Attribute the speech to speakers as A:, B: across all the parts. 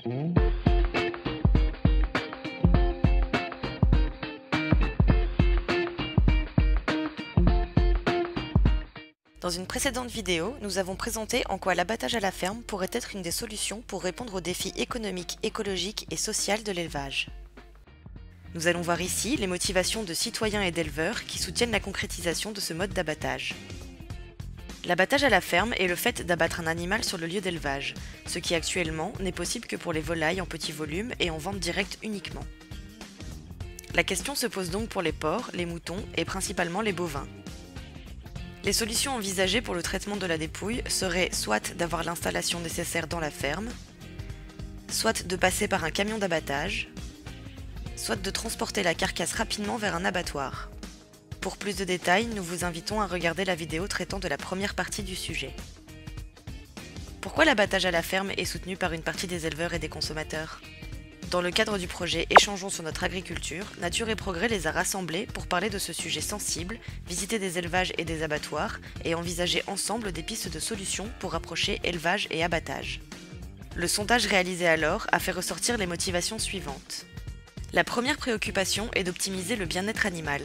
A: Dans une précédente vidéo, nous avons présenté en quoi l'abattage à la ferme pourrait être une des solutions pour répondre aux défis économiques, écologiques et sociaux de l'élevage. Nous allons voir ici les motivations de citoyens et d'éleveurs qui soutiennent la concrétisation de ce mode d'abattage. L'abattage à la ferme est le fait d'abattre un animal sur le lieu d'élevage, ce qui actuellement n'est possible que pour les volailles en petit volume et en vente directe uniquement. La question se pose donc pour les porcs, les moutons et principalement les bovins. Les solutions envisagées pour le traitement de la dépouille seraient soit d'avoir l'installation nécessaire dans la ferme, soit de passer par un camion d'abattage, soit de transporter la carcasse rapidement vers un abattoir. Pour plus de détails, nous vous invitons à regarder la vidéo traitant de la première partie du sujet. Pourquoi l'abattage à la ferme est soutenu par une partie des éleveurs et des consommateurs ? Dans le cadre du projet Échangeons sur notre agriculture, Nature et Progrès les a rassemblés pour parler de ce sujet sensible, visiter des élevages et des abattoirs et envisager ensemble des pistes de solutions pour rapprocher élevage et abattage. Le sondage réalisé alors a fait ressortir les motivations suivantes. La première préoccupation est d'optimiser le bien-être animal.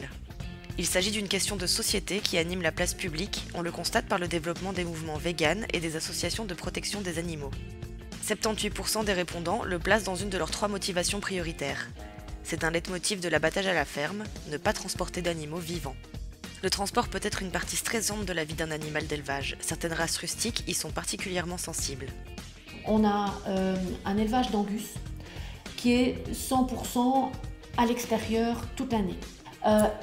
A: Il s'agit d'une question de société qui anime la place publique, on le constate par le développement des mouvements véganes et des associations de protection des animaux. 78% des répondants le placent dans une de leurs 3 motivations prioritaires. C'est un leitmotiv de l'abattage à la ferme, ne pas transporter d'animaux vivants. Le transport peut être une partie stressante de la vie d'un animal d'élevage. Certaines races rustiques y sont particulièrement sensibles.
B: On a un élevage d'angus qui est 100% à l'extérieur toute l'année.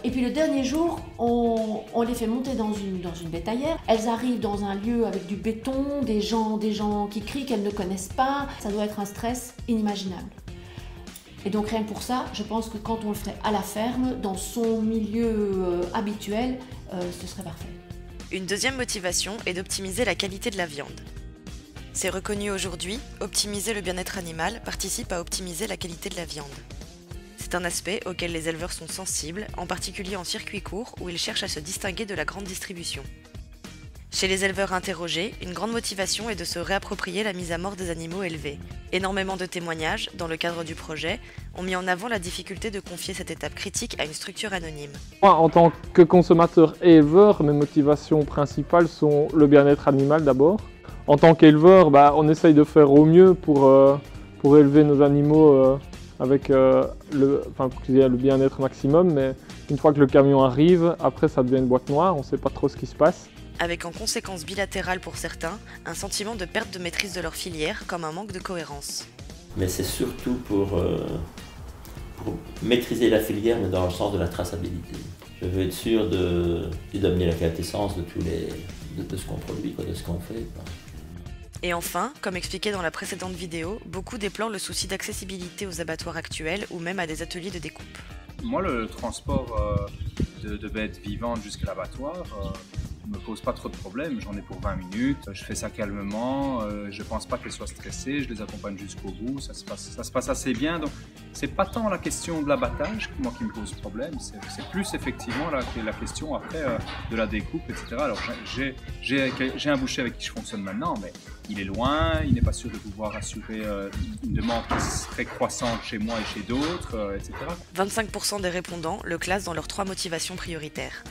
B: Et puis le dernier jour, on les fait monter dans une bétaillère. Elles arrivent dans un lieu avec du béton, des gens qui crient qu'elles ne connaissent pas. Ça doit être un stress inimaginable. Et donc rien que pour ça, je pense que quand on le ferait à la ferme, dans son milieu habituel, ce serait parfait.
A: Une deuxième motivation est d'optimiser la qualité de la viande. C'est reconnu aujourd'hui, optimiser le bien-être animal participe à optimiser la qualité de la viande. C'est un aspect auquel les éleveurs sont sensibles, en particulier en circuit court où ils cherchent à se distinguer de la grande distribution. Chez les éleveurs interrogés, une grande motivation est de se réapproprier la mise à mort des animaux élevés. Énormément de témoignages, dans le cadre du projet, ont mis en avant la difficulté de confier cette étape critique à une structure anonyme.
C: Moi, en tant que consommateur et éleveur, mes motivations principales sont le bien-être animal d'abord. En tant qu'éleveur, on essaye de faire au mieux pour élever nos animaux avec pour qu'il y ait le bien-être maximum, mais une fois que le camion arrive, après ça devient une boîte noire, on ne sait pas trop ce qui se passe.
A: Avec en conséquence bilatérale pour certains, un sentiment de perte de maîtrise de leur filière comme un manque de cohérence.
D: Mais c'est surtout pour maîtriser la filière, mais dans le sens de la traçabilité. Je veux être sûr de donner la quintessence de ce qu'on produit, de ce qu'on fait.
A: Et enfin, comme expliqué dans la précédente vidéo, beaucoup déplorent le souci d'accessibilité aux abattoirs actuels ou même à des ateliers de découpe.
E: Moi, le transport de bêtes vivantes jusqu'à l'abattoir ne me pose pas trop de problèmes. J'en ai pour 20 minutes, je fais ça calmement, je ne pense pas qu'elles soient stressées, je les accompagne jusqu'au bout, ça se passe assez bien. Donc, c'est pas tant la question de l'abattage moi qui me pose problème, c'est plus effectivement la question après de la découpe, etc. Alors j'ai un boucher avec qui je fonctionne maintenant, mais il est loin, il n'est pas sûr de pouvoir assurer une demande qui serait croissante chez moi et chez d'autres, etc.
A: 25% des répondants le classent dans leurs 3 motivations prioritaires.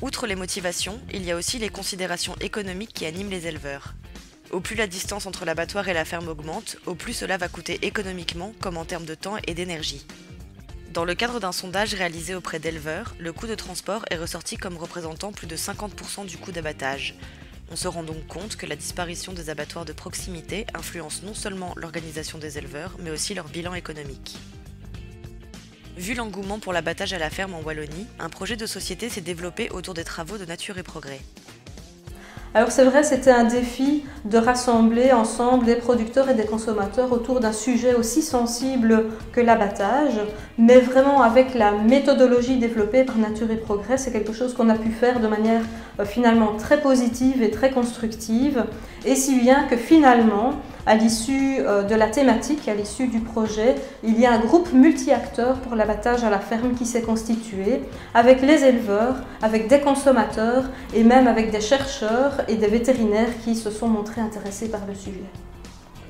A: Outre les motivations, il y a aussi les considérations économiques qui animent les éleveurs. Au plus la distance entre l'abattoir et la ferme augmente, au plus cela va coûter économiquement, comme en termes de temps et d'énergie. Dans le cadre d'un sondage réalisé auprès d'éleveurs, le coût de transport est ressorti comme représentant plus de 50% du coût d'abattage. On se rend donc compte que la disparition des abattoirs de proximité influence non seulement l'organisation des éleveurs, mais aussi leur bilan économique. Vu l'engouement pour l'abattage à la ferme en Wallonie, un projet de société s'est développé autour des travaux de Nature et Progrès.
F: Alors c'est vrai, c'était un défi de rassembler ensemble des producteurs et des consommateurs autour d'un sujet aussi sensible que l'abattage, mais vraiment avec la méthodologie développée par Nature et Progrès, c'est quelque chose qu'on a pu faire de manière finalement très positive et très constructive, et si bien que finalement, à l'issue de la thématique, à l'issue du projet, il y a un groupe multi-acteurs pour l'abattage à la ferme qui s'est constitué, avec les éleveurs, avec des consommateurs et même avec des chercheurs et des vétérinaires qui se sont montrés intéressés par le sujet.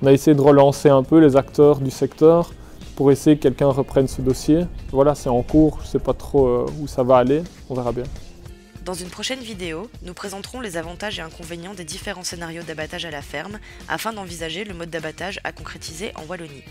C: On a essayé de relancer un peu les acteurs du secteur pour essayer que quelqu'un reprenne ce dossier. Voilà, c'est en cours, je ne sais pas trop où ça va aller, on verra bien.
A: Dans une prochaine vidéo, nous présenterons les avantages et inconvénients des différents scénarios d'abattage à la ferme afin d'envisager le mode d'abattage à concrétiser en Wallonie.